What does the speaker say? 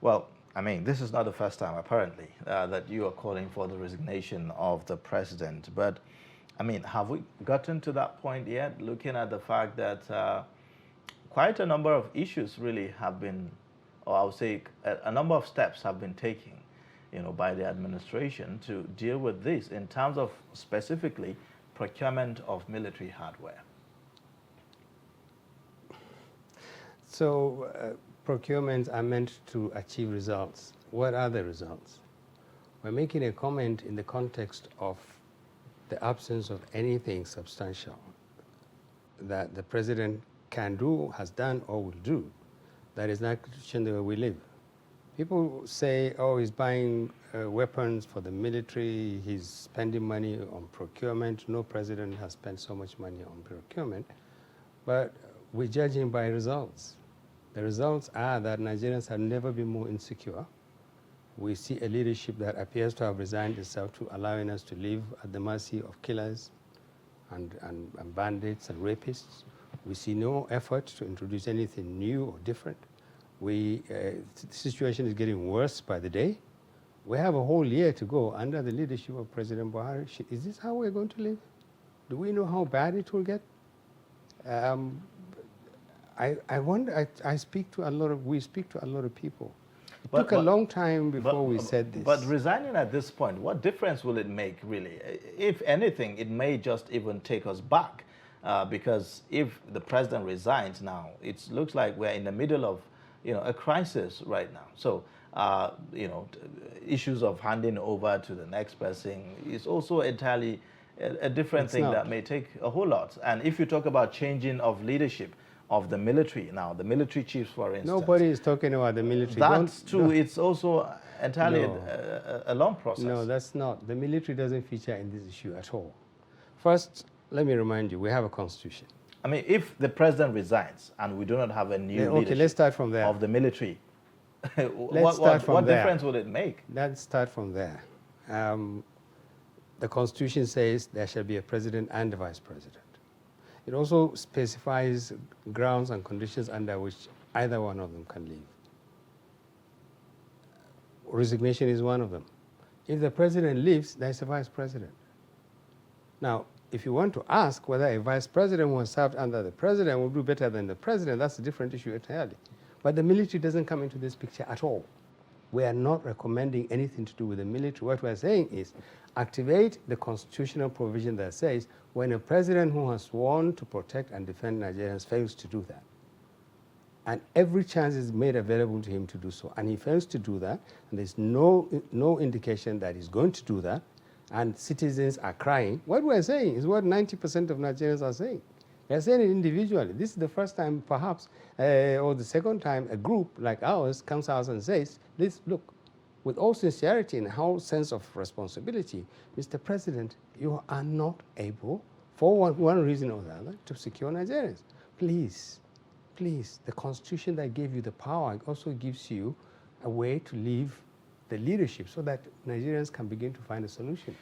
Well, I mean, this is not the first time, apparently, that you are calling for the resignation of the president. But, I mean, have we gotten to that point yet, looking at the fact that quite a number of issues really have been, or I would say a number of steps have been taken, by the administration to deal with this in terms of specifically procurement of military hardware? So procurements are meant to achieve results. What are the results? We're making a comment in the context of the absence of anything substantial that the president can do, has done, or will do that is not change the way we live. People say, oh, he's buying weapons for the military, he's spending money on procurement. No president has spent so much money on procurement. But we judge him by results. The results are that Nigerians have never been more insecure. We see a leadership that appears to have resigned itself to allowing us to live at the mercy of killers and bandits and rapists. We see no effort to introduce anything new or different. The situation is getting worse by the day. We have a whole year to go under the leadership of President Buhari. Is this how we're going to live? Do we know how bad it will get? I wonder, we speak to a lot of people. It took a long time before we said this. But resigning at this point, what difference will it make, really? If anything, it may just even take us back. Because if the president resigns now, it looks like we're in the middle of, a crisis right now. So, issues of handing over to the next person is also entirely a different thing that may take a whole lot. And if you talk about changing of leadership of the military now, the military chiefs, for instance. Nobody is talking about the military. That's true. No. It's also entirely a long process. No, that's not. The military doesn't feature in this issue at all. First, let me remind you, we have a constitution. I mean, if the president resigns and we do not have a new leadership let's start from there. Of the military, what difference will it make? Let's start from there. The constitution says there shall be a president and a vice president. It also specifies grounds and conditions under which either one of them can leave. Resignation is one of them. If the president leaves, there's a vice president. Now, if you want to ask whether a vice president who has served under the president will do better than the president, that's a different issue entirely. But the military doesn't come into this picture at all. We are not recommending anything to do with the military. What we're saying is activate the constitutional provision that says when a president who has sworn to protect and defend Nigerians fails to do that, and every chance is made available to him to do so, and he fails to do that, and there's no indication that he's going to do that, and citizens are crying, what we're saying is what 90% of Nigerians are saying. They're saying it individually. This is the first time, perhaps, or the second time a group like ours comes out and says, look, with all sincerity and whole sense of responsibility, Mr. President, you are not able, for one reason or the other, to secure Nigerians. Please, the Constitution that gave you the power also gives you a way to leave the leadership so that Nigerians can begin to find a solution.